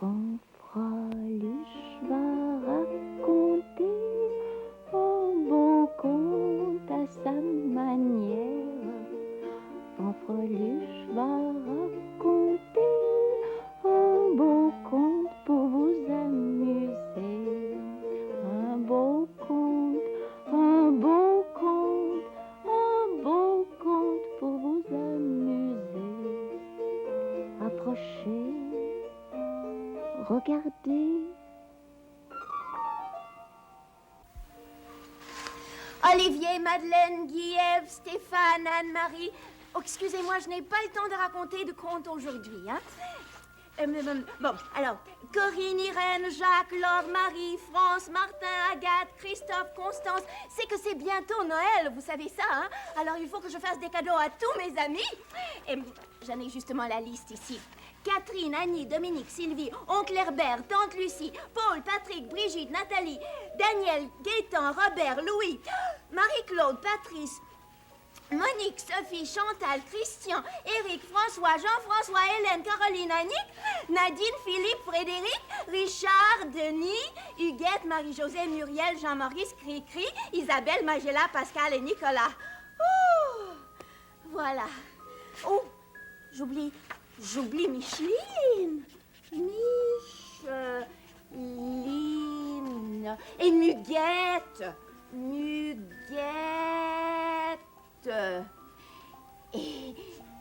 Fanfreluche va raconter un beau conte à sa manière. Fanfreluche va raconter un beau conte pour vous amuser. Un beau conte, un beau conte, un beau conte pour vous amuser. Approchez, regardez. Olivier, Madeleine, Guy-Ève, Stéphane, Anne-Marie. Oh, excusez-moi, je n'ai pas le temps de raconter de contes aujourd'hui, hein. Bon, alors, Corinne, Irène, Jacques, Laure, Marie, France, Martin, Agathe, Christophe, Constance. C'est que c'est bientôt Noël, vous savez ça, hein. Alors, il faut que je fasse des cadeaux à tous mes amis. Et j'en ai justement la liste ici. Catherine, Annie, Dominique, Sylvie, oncle Herbert, tante Lucie, Paul, Patrick, Brigitte, Nathalie, Daniel, Gaëtan, Robert, Louis, Marie-Claude, Patrice, Monique, Sophie, Chantal, Christian, Éric, François, Jean-François, Hélène, Caroline, Annick, Nadine, Philippe, Frédéric, Richard, Denis, Huguette, Marie-Josée, Muriel, Jean-Maurice, Cricri, Isabelle, Magella, Pascal et Nicolas. Oh, voilà. Oh, j'oublie Micheline. Micheline. Et Muguette.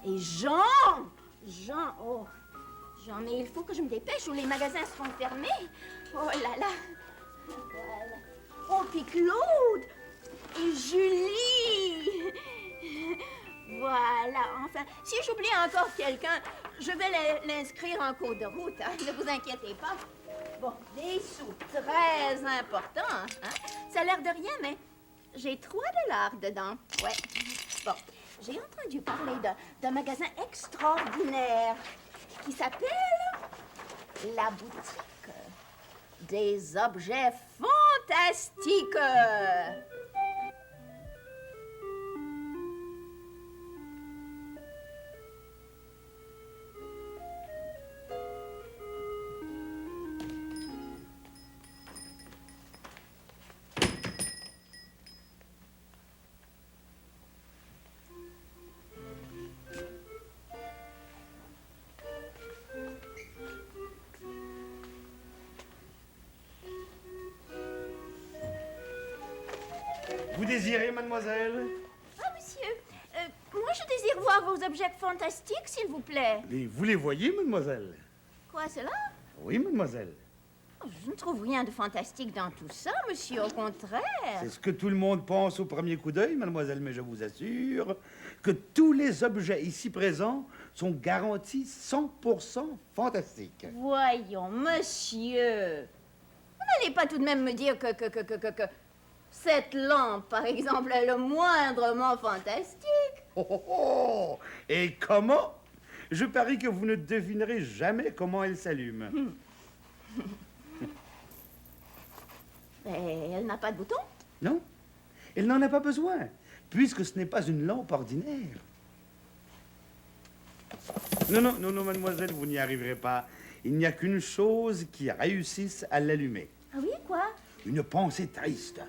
Et Jean. Oh, Jean, mais il faut que je me dépêche ou les magasins seront fermés. Oh là là. Voilà. Oh, puis Claude. Et Julie. Voilà, enfin, si j'oublie encore quelqu'un, je vais l'inscrire en cours de route, hein, ne vous inquiétez pas. Bon, des sous très importants, hein. Ça a l'air de rien, mais j'ai $3 dedans, ouais. Bon, j'ai entendu parler d'un magasin extraordinaire qui s'appelle la boutique des objets fantastiques. Vous désirez, mademoiselle? Ah, monsieur, moi je désire voir vos objets fantastiques, s'il vous plaît. Et vous les voyez, mademoiselle? Quoi, cela? Oui, mademoiselle. Oh, je ne trouve rien de fantastique dans tout ça, monsieur, au contraire. C'est ce que tout le monde pense au premier coup d'œil, mademoiselle, mais je vous assure que tous les objets ici présents sont garantis 100% fantastiques. Voyons, monsieur, vous n'allez pas tout de même me dire que cette lampe, par exemple, est le moindrement fantastique. Oh, oh, oh! Et comment? Je parie que vous ne devinerez jamais comment elle s'allume. Mais elle n'a pas de bouton? Non, elle n'en a pas besoin, puisque ce n'est pas une lampe ordinaire. Non, mademoiselle, vous n'y arriverez pas. Il n'y a qu'une chose qui réussisse à l'allumer. Ah oui, quoi? Une pensée triste.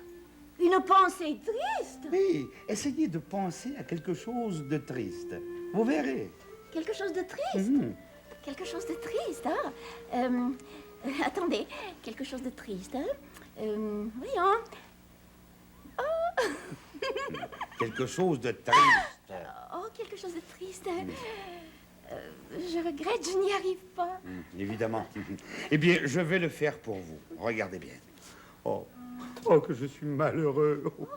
Une pensée triste? Oui, essayez de penser à quelque chose de triste. Vous verrez. Quelque chose de triste? Quelque chose de triste, hein? Attendez, quelque chose de triste, hein? Voyons. Oh! Quelque chose de triste. Oh, quelque chose de triste. Je regrette, je n'y arrive pas. Évidemment. Eh bien, je vais le faire pour vous. Regardez bien. Oh, que je suis malheureux. Oh,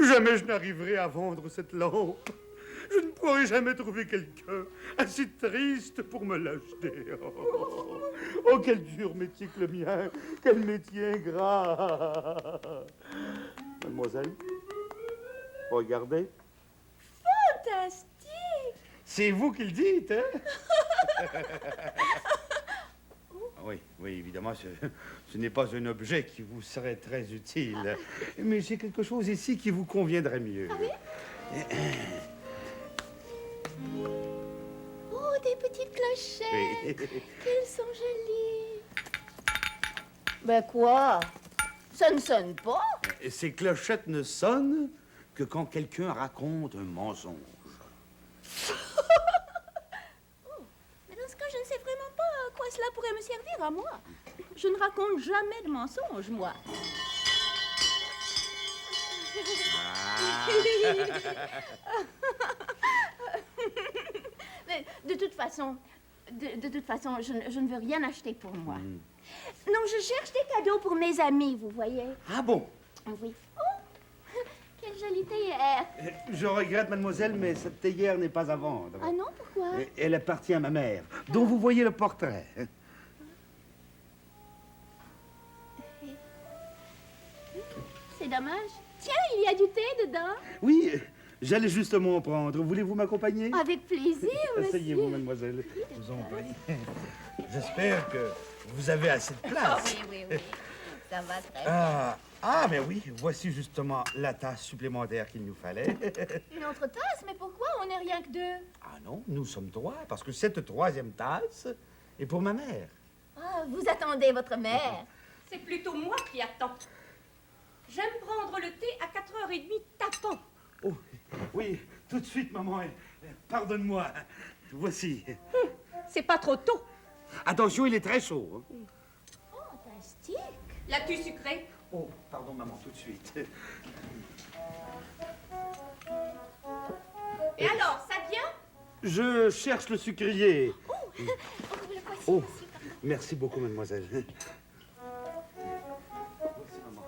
jamais je n'arriverai à vendre cette lampe. Je ne pourrai jamais trouver quelqu'un assez triste pour me l'acheter. Oh, quel dur métier que le mien. Quel métier ingrat. Mademoiselle, regardez. Fantastique! C'est vous qui le dites, hein? Oui, évidemment, ce n'est pas un objet qui vous serait très utile. Mais j'ai quelque chose ici qui vous conviendrait mieux. Ah oui? Oh, des petites clochettes! Oui. Qu'elles sont jolies! Ben quoi? Ça ne sonne pas. Et ces clochettes ne sonnent que quand quelqu'un raconte un mensonge. Mais dans ce cas, je ne sais vraiment pas à quoi cela pourrait me servir à moi. Je ne raconte jamais de mensonges, moi. Mais de toute façon, je ne veux rien acheter pour moi. Non, je cherche des cadeaux pour mes amis, vous voyez. Ah bon? Oui. Oh, quelle jolie théière. Je regrette, mademoiselle, mais cette théière n'est pas à vendre. Ah non, pourquoi? Elle appartient à ma mère, dont vous voyez le portrait. C'est dommage. Tiens, il y a du thé dedans. Oui, j'allais justement en prendre. Voulez-vous m'accompagner? Avec plaisir, monsieur. Asseyez-vous, mademoiselle. Je vous en prie. J'espère que vous avez assez de place. Oui. Ça va très bien. Mais oui, voici justement la tasse supplémentaire qu'il nous fallait. Une autre tasse? Mais pourquoi? On n'est rien que deux. Ah non, nous sommes trois, parce que cette troisième tasse est pour ma mère. Ah, vous attendez votre mère. C'est plutôt moi qui attends. J'aime prendre le thé à 4h30 tapant. Oh, oui, tout de suite, maman. Pardonne-moi. Voici. C'est pas trop tôt. Attention, il est très chaud. Fantastique. L'as-tu sucré? Oh, pardon, maman, tout de suite. Et alors, ça vient? Je cherche le sucrier. Le voici, Oh, monsieur. merci beaucoup, mademoiselle. Voici, maman.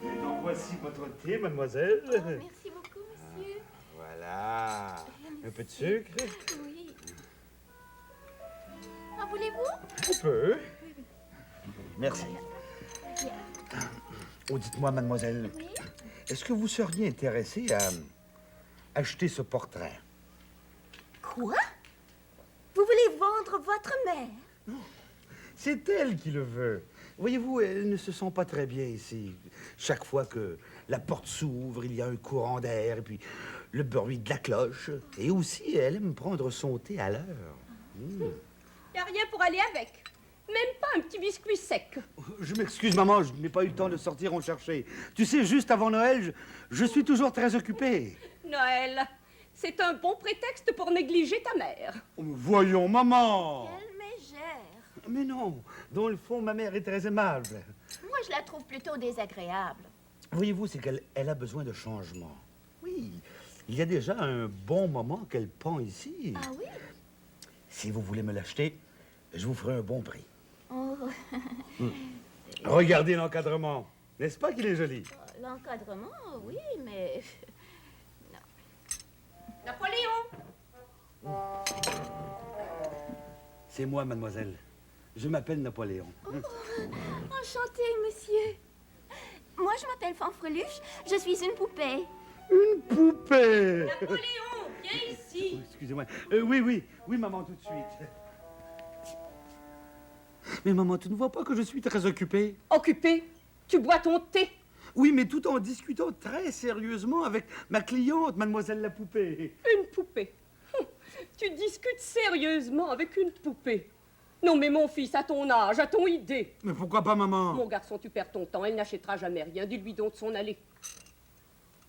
Et donc, voici votre thé, mademoiselle. Merci beaucoup, monsieur. Voilà. Un peu de sucre. Oui. En voulez-vous? Un peu. Merci. Oh, dites-moi, mademoiselle, Oui. est-ce que vous seriez intéressée à acheter ce portrait? Quoi? Vous voulez vendre votre mère? C'est elle qui le veut. Voyez-vous, elle ne se sent pas très bien ici. Chaque fois que la porte s'ouvre, il y a un courant d'air, et puis le bruit de la cloche. Et aussi, elle aime prendre son thé à l'heure. Y a rien pour aller avec. Même pas un petit biscuit sec. Je m'excuse, maman, je n'ai pas eu le temps de sortir en chercher. Tu sais, juste avant Noël, je suis toujours très occupé. Noël, c'est un bon prétexte pour négliger ta mère. Oh, mais voyons, maman. Elle mégère. Mais non, dans le fond, ma mère est très aimable. Moi, je la trouve plutôt désagréable. Voyez-vous, c'est qu'elle a besoin de changement. Oui, il y a déjà un bon moment qu'elle pend ici. Ah oui? Si vous voulez me l'acheter, je vous ferai un bon prix. Oh, Regardez l'encadrement. N'est-ce pas qu'il est joli? l'encadrement, oui, mais... Napoléon! C'est moi, mademoiselle. Je m'appelle Napoléon. Enchanté, monsieur. Moi, je m'appelle Fanfreluche. Je suis une poupée. Une poupée! Napoléon, viens ici. Oh, excusez-moi. Oui, maman, tout de suite. Mais maman, tu ne vois pas que je suis très occupé? Occupé, tu bois ton thé. Oui, mais tout en discutant très sérieusement avec ma cliente, mademoiselle la poupée. Une poupée. Tu discutes sérieusement avec une poupée. Non, mais mon fils, à ton âge, à ton idée. Mais pourquoi pas, maman? Mon garçon, tu perds ton temps, elle n'achètera jamais rien. Dis-lui donc de s'en aller.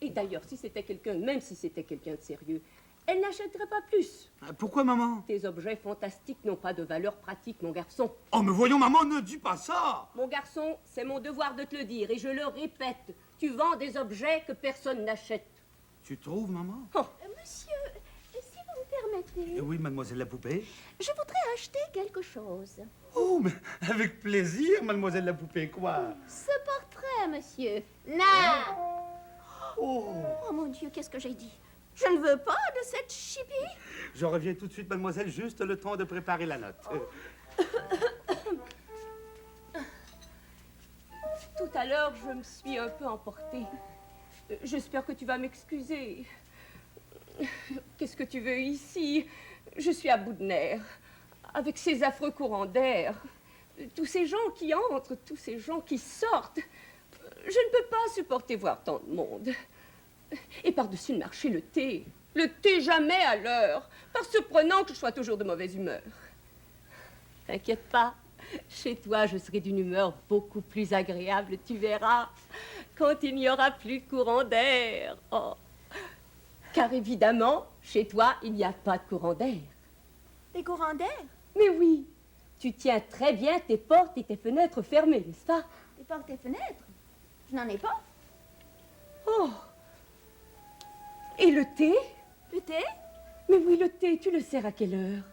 Et d'ailleurs, si c'était quelqu'un, même si c'était quelqu'un de sérieux, elle n'achèterait pas plus. Pourquoi, maman? Tes objets fantastiques n'ont pas de valeur pratique, mon garçon. Oh, mais voyons, maman, ne dis pas ça! Mon garçon, c'est mon devoir de te le dire, et je le répète. Tu vends des objets que personne n'achète. Tu trouves, maman? Monsieur, si vous me permettez, Oui, mademoiselle la poupée. je voudrais acheter quelque chose. Oh, mais avec plaisir, mademoiselle la poupée, quoi? Ce portrait, monsieur. Non! Oh! Oh, mon Dieu, qu'est-ce que j'ai dit? Je ne veux pas de cette chipie. Je reviens tout de suite, mademoiselle, juste le temps de préparer la note. Tout à l'heure, je me suis un peu emportée. J'espère que tu vas m'excuser. Qu'est-ce que tu veux ici? Je suis à bout de nerfs. Avec ces affreux courants d'air. Tous ces gens qui entrent, tous ces gens qui sortent. Je ne peux pas supporter voir tant de monde. Et par-dessus le marché, le thé. Le thé jamais à l'heure, par ce prenant que je sois toujours de mauvaise humeur. T'inquiète pas, chez toi, je serai d'une humeur beaucoup plus agréable, tu verras, quand il n'y aura plus de courant d'air. Oh. Car évidemment, chez toi, il n'y a pas de courant d'air. Des courants d'air? Mais oui, tu tiens très bien tes portes et tes fenêtres fermées, n'est-ce pas? Des portes et fenêtres? Je n'en ai pas. Oh. Et le thé? Le thé? Mais oui, le thé, tu le sers à quelle heure?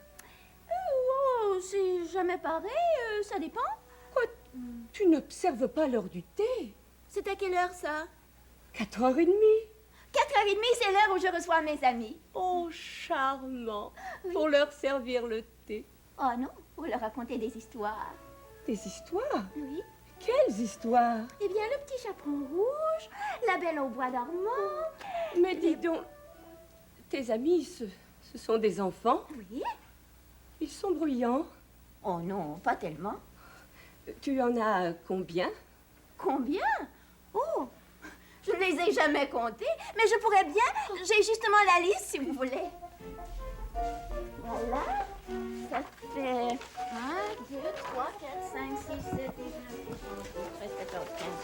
Oh, c'est jamais pareil, ça dépend. Quoi? Tu n'observes pas l'heure du thé? C'est à quelle heure, ça? 4h30. 4h30, c'est l'heure où je reçois mes amis. Oh, charmant. Oui. Pour leur servir le thé. Oh non, pour leur raconter des histoires. Des histoires? Oui. Quelles histoires? Eh bien, le petit chaperon rouge, la belle au bois dormant. Mais dis donc, tes amis, ce sont des enfants? Oui. Ils sont bruyants. Oh non, pas tellement. Tu en as combien? Combien? Oh, je ne les ai jamais comptés, mais je pourrais bien. J'ai justement la liste, si vous voulez. Voilà. Ça fait 1, 2, 3, 4, 5, 6, 7, 8, 9, 10, 11, 12, 13, 14, 15,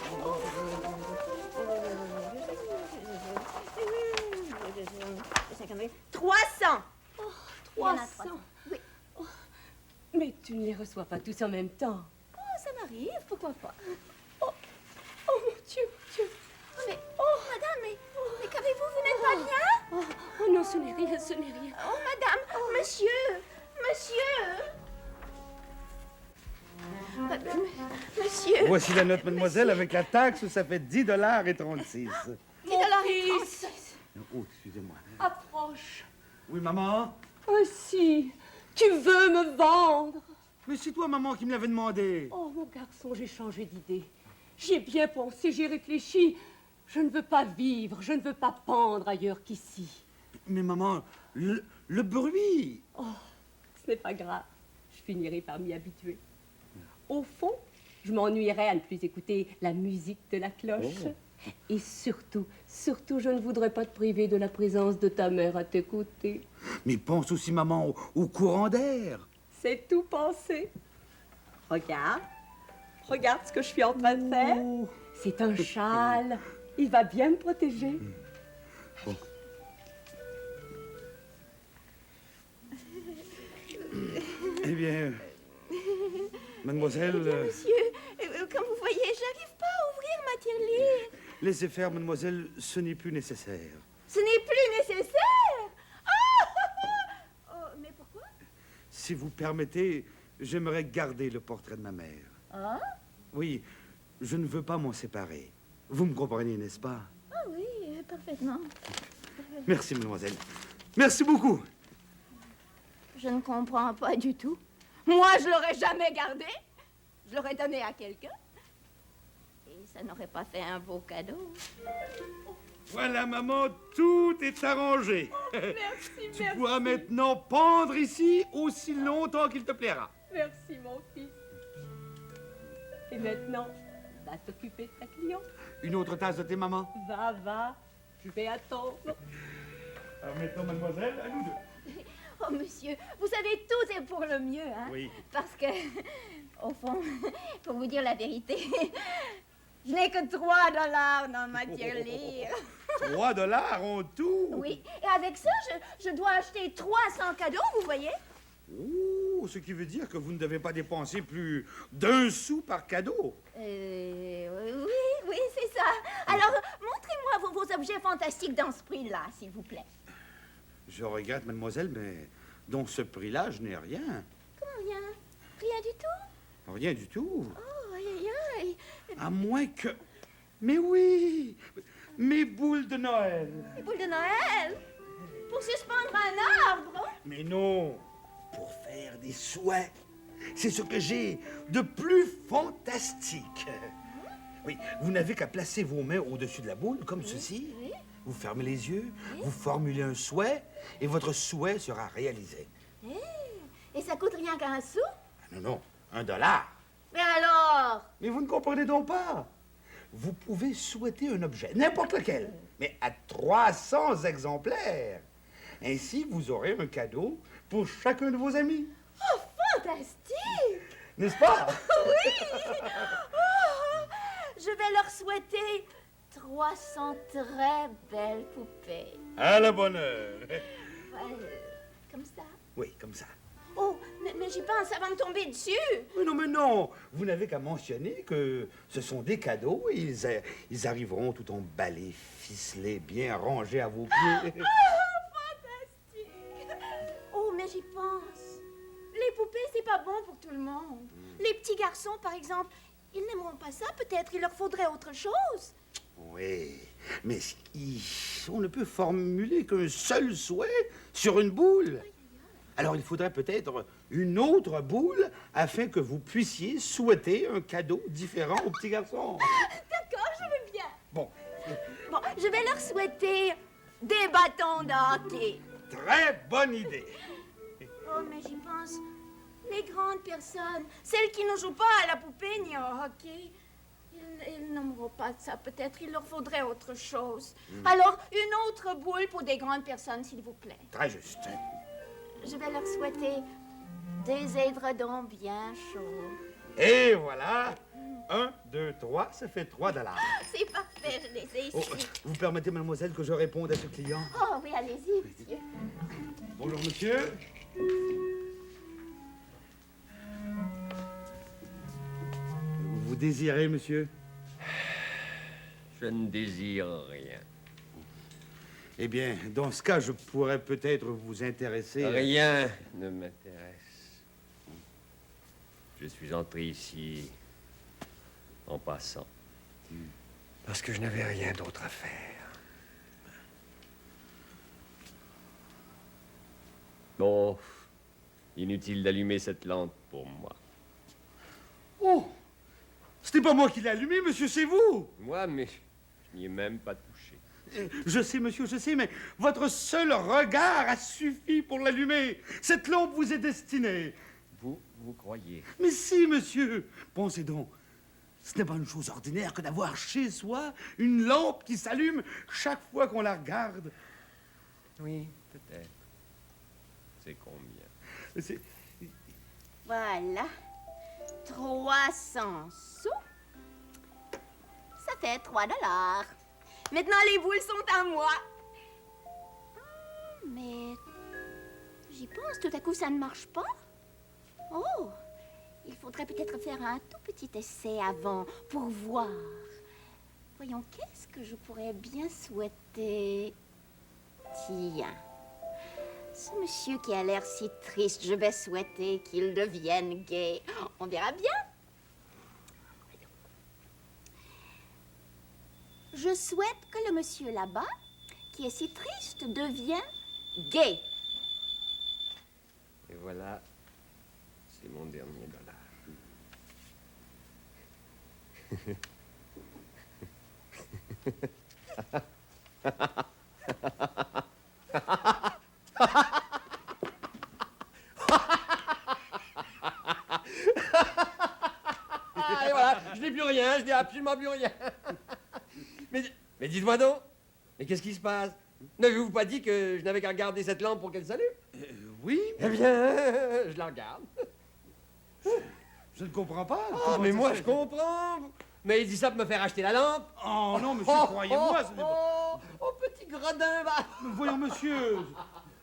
16, 300. Oh, Il y en a 300. 300. Oui. Oh, mais tu ne les reçois pas tous en même temps. Oh, ça m'arrive, pourquoi pas? Oh, oh mon Dieu, mon Dieu. Mais, oh, madame, mais qu'avez-vous? Vous n'êtes pas bien? Oh, oh non, ce n'est rien, ce n'est rien. Oh, madame, monsieur, monsieur. Monsieur. Voici la note, mademoiselle, avec la taxe, ça fait 10,36 $. Mon fils, Oh, excusez-moi. approche. Oui, maman? Oh si, tu veux me vendre? Mais c'est toi, maman, qui me l'avais demandé. Oh, mon garçon, j'ai changé d'idée. J'y ai bien pensé, j'ai réfléchi. Je ne veux pas vivre, je ne veux pas pendre ailleurs qu'ici. Mais maman, le bruit. Oh, ce n'est pas grave. Je finirai par m'y habituer. Au fond, je m'ennuierais à ne plus écouter la musique de la cloche. Oh. Et surtout, je ne voudrais pas te priver de la présence de ta mère à tes côtés. Mais pense aussi, maman, au courant d'air. C'est tout pensé. Regarde. Regarde ce que je suis en train de faire. Oh. C'est un châle. Il va bien me protéger. Bon. Eh bien, mademoiselle, Monsieur, comme vous voyez, j'arrive pas à ouvrir ma tirelire. laissez faire, mademoiselle, ce n'est plus nécessaire. Ce n'est plus nécessaire. Oh, mais pourquoi? Si vous permettez, j'aimerais garder le portrait de ma mère. Ah? Oui, je ne veux pas m'en séparer. Vous me comprenez, n'est-ce pas? Ah oui, parfaitement. Merci, mademoiselle. Merci beaucoup. Je ne comprends pas du tout. Moi, je l'aurais jamais gardé. Je l'aurais donné à quelqu'un. Et ça n'aurait pas fait un beau cadeau. Voilà, maman, tout est arrangé. Merci, Tu pourras maintenant pendre ici aussi longtemps qu'il te plaira. Merci, mon fils. Et maintenant, va t'occuper de ta cliente. Une autre tasse de thé, maman? Va, je vais attendre. Alors maintenant, mademoiselle, à nous deux. Oh, monsieur, vous savez, tout est pour le mieux, hein? Oui. Parce que, au fond, pour vous dire la vérité, je n'ai que 3 $ dans ma tirelire. 3 $ en tout? Oui, et avec ça, je dois acheter 300 cadeaux, vous voyez? Oh, ce qui veut dire que vous ne devez pas dépenser plus d'1 sou par cadeau. Oui, c'est ça. Alors, montrez-moi vos objets fantastiques dans ce prix-là, s'il vous plaît. Je regrette, mademoiselle, mais dans ce prix-là, je n'ai rien. Comment rien? Rien du tout? Rien du tout. Oh, aïe, aïe, aïe. À moins que... Mais oui, mes boules de Noël. Les boules de Noël? Pour suspendre un arbre? Mais non, pour faire des souhaits. C'est ce que j'ai de plus fantastique. Oui, vous n'avez qu'à placer vos mains au-dessus de la boule, comme ceci. Oui. Vous fermez les yeux, vous formulez un souhait, et votre souhait sera réalisé. Et ça coûte rien qu'un sou? Non, non, $1. Mais alors? Mais vous ne comprenez donc pas. Vous pouvez souhaiter un objet, n'importe lequel, mais à 300 exemplaires. Ainsi, vous aurez un cadeau pour chacun de vos amis. Oh, fantastique! N'est-ce pas? Oui! Oh, je vais leur souhaiter 300 très belles poupées. À la bonne heure. Comme ça. Oui, comme ça. Oh, mais j'y pense, ça va me tomber dessus. Mais non, vous n'avez qu'à mentionner que ce sont des cadeaux et ils arriveront tout emballés, ficelés, bien rangés à vos pieds. Fantastique! Oh, mais j'y pense. Les poupées, c'est pas bon pour tout le monde. Les petits garçons, par exemple, ils n'aimeront pas ça. Peut-être il leur faudrait autre chose. Oui, mais on ne peut formuler qu'un seul souhait sur une boule. Alors il faudrait peut-être une autre boule afin que vous puissiez souhaiter un cadeau différent aux petits garçons. D'accord, je veux bien. Bon, Bon, je vais leur souhaiter des bâtons de hockey. très bonne idée. Oh, mais j'y pense. Les grandes personnes, celles qui ne jouent pas à la poupée ni au hockey, ils n'aimeront pas ça. Peut-être il leur faudrait autre chose. Alors, une autre boule pour des grandes personnes, s'il vous plaît. Très juste. Je vais leur souhaiter des édredons bien chauds. Et voilà, 1, 2, 3, ça fait $3. C'est parfait, je les ai Oh, ici. vous permettez, mademoiselle, que je réponde à ce client? Oh, oui, allez-y, monsieur. Bonjour, monsieur. Vous désirez, monsieur? Je ne désire rien. Eh bien, dans ce cas, je pourrais peut-être vous intéresser. Rien ne m'intéresse. Je suis entré ici en passant. Parce que je n'avais rien d'autre à faire. Bon, inutile d'allumer cette lampe pour moi. Oh! Ce n'est pas moi qui l'ai allumé, monsieur, c'est vous! Moi, mais je n'y ai même pas touché. Je sais, monsieur, je sais, mais votre seul regard a suffi pour l'allumer. Cette lampe vous est destinée. Vous croyez? Mais si, monsieur. Pensez donc. Ce n'est pas une chose ordinaire que d'avoir chez soi une lampe qui s'allume chaque fois qu'on la regarde. Oui, peut-être. C'est combien? C'est... Voilà. 300 sous. Ça fait $3. Maintenant, les boules sont à moi. Mais j'y pense, tout à coup, ça ne marche pas. Oh, il faudrait peut-être faire un tout petit essai avant pour voir. Voyons, qu'est-ce que je pourrais bien souhaiter? Tiens, ce monsieur qui a l'air si triste, je vais souhaiter qu'il devienne gai. On verra bien. Je souhaite que le monsieur là-bas, qui est si triste, devienne gai. Et voilà, c'est mon dernier dollar. Et voilà, je n'ai plus rien, je n'ai absolument plus rien. Mais dites-moi donc, mais qu'est-ce qui se passe? N'avez-vous pas dit que je n'avais qu'à regarder cette lampe pour qu'elle s'allume? Oui, Eh bien, je la regarde. je ne comprends pas. Ah, Comment mais ça moi, se je fait? comprends. Mais il dit ça pour me faire acheter la lampe. Oh non, monsieur, croyez-moi, ce n'est pas... Oh, petit gredin, va. Voyons, monsieur.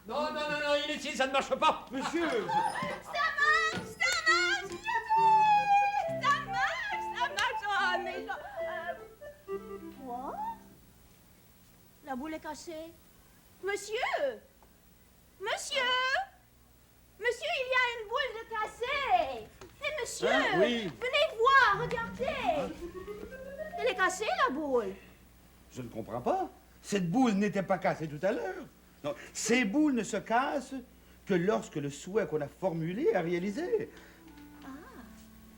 Non, inutile, ça ne marche pas. Monsieur. Ça marche, ça marche. Ah, mais quoi? La boule est cassée. Monsieur, il y a une boule de cassée. Et monsieur, Hein? Oui. venez voir, regardez. Elle est cassée, la boule. Je ne comprends pas. Cette boule n'était pas cassée tout à l'heure. Non, ces boules ne se cassent que lorsque le souhait qu'on a formulé est réalisé.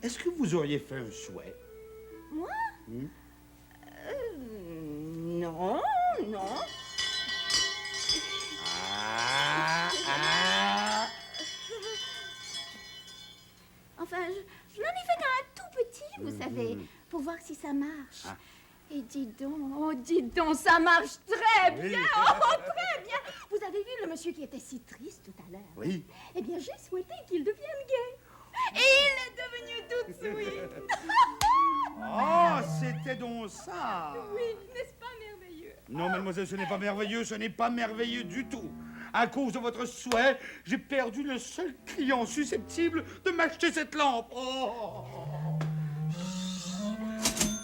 Est-ce que vous auriez fait un souhait? Moi? Hmm? Non. Enfin, je n'en ai fait qu'un tout petit, vous savez, pour voir si ça marche. Et dis donc, ça marche très bien, Oui. oh, très bien. Vous avez avez vu le monsieur qui était si triste tout à l'heure? Oui. Eh bien, j'ai souhaité qu'il devienne gai. Et il est devenu tout sweet. Oh, c'était donc ça. Oui, n'est-ce pas merveilleux? Non, mademoiselle, ce n'est pas merveilleux, ce n'est pas merveilleux du tout. À cause de votre souhait, j'ai perdu le seul client susceptible de m'acheter cette lampe. Oh,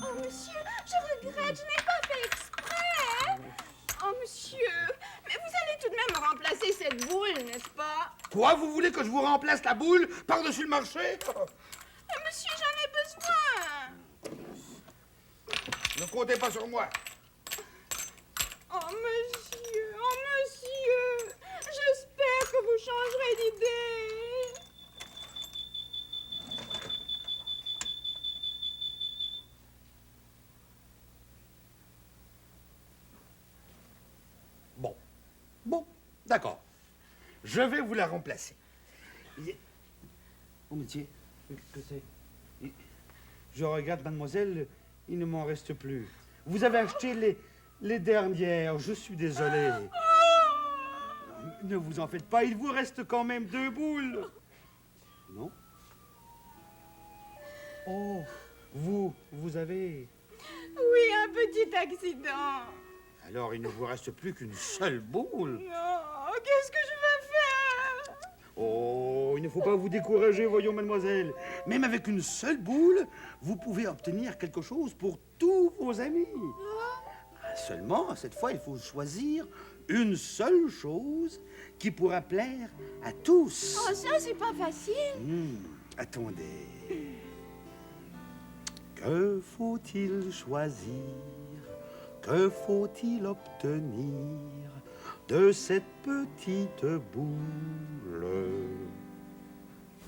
Oh, monsieur, je regrette, je n'ai pas fait exprès. Oh, monsieur, mais vous allez tout de même remplacer cette boule, n'est-ce pas? quoi, vous voulez que je vous remplace la boule par-dessus le marché? Monsieur, j'en ai besoin. Ne comptez pas sur moi. Oh, monsieur, j'espère que vous changerez d'idée. Bon, d'accord. Je vais vous la remplacer. Oh, métier, que c'est? Je regarde, mademoiselle, il ne m'en reste plus. Vous avez acheté les dernières, je suis désolé. Ne vous en faites pas, il vous reste quand même 2 boules. Non? Oh, vous avez... Oui, un petit accident. Alors, il ne vous reste plus qu'une seule boule. Non, qu'est-ce que je vais faire? Oh, il ne faut pas vous décourager, voyons, mademoiselle. Même avec une seule boule, vous pouvez obtenir quelque chose pour tous vos amis. Seulement, cette fois, il faut choisir une seule chose qui pourra plaire à tous. Oh, ça, c'est pas facile. Attendez. Que faut-il choisir? Que faut-il obtenir de cette petite boule?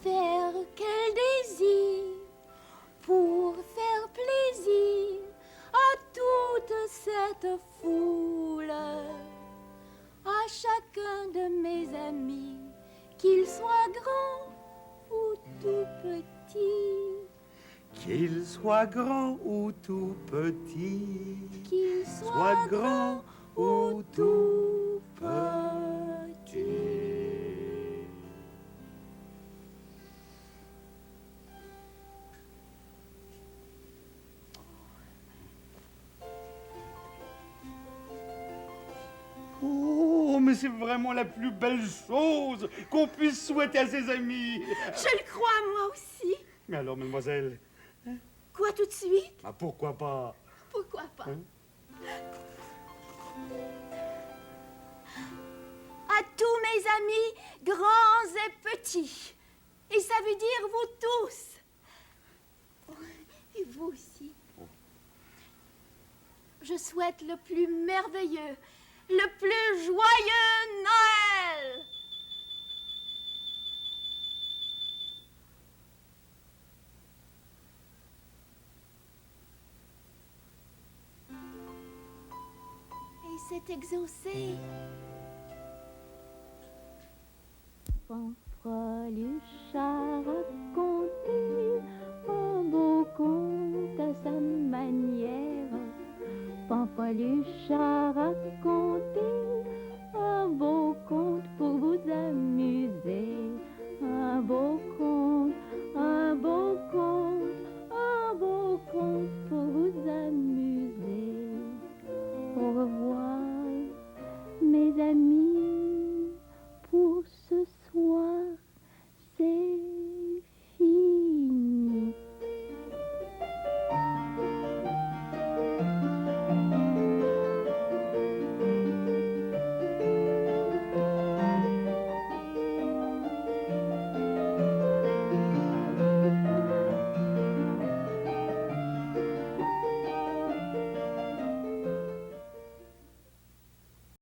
Faire quel désir pour faire plaisir à toute cette foule, à chacun de mes amis, qu'il soit grand ou tout petit, Qu'il soit grand ou tout petit, qu'il soit grand ou tout petit. Oh, mais c'est vraiment la plus belle chose qu'on puisse souhaiter à ses amis. Je le crois, moi aussi. Mais alors, mademoiselle, Quoi, tout de suite? ah, pourquoi pas? Pourquoi pas? Hein? À tous mes amis, grands et petits. Et ça veut dire vous tous. Oh, et vous aussi. Je souhaite le plus merveilleux, le plus joyeux Noël. Et c'est exaucé. Fanfreluche a raconté un beau conte à sa manière. Fanfreluche a raconté un beau conte pour vous amuser. Un beau conte, un beau conte, un beau conte pour vous amuser. Au revoir, mes amis.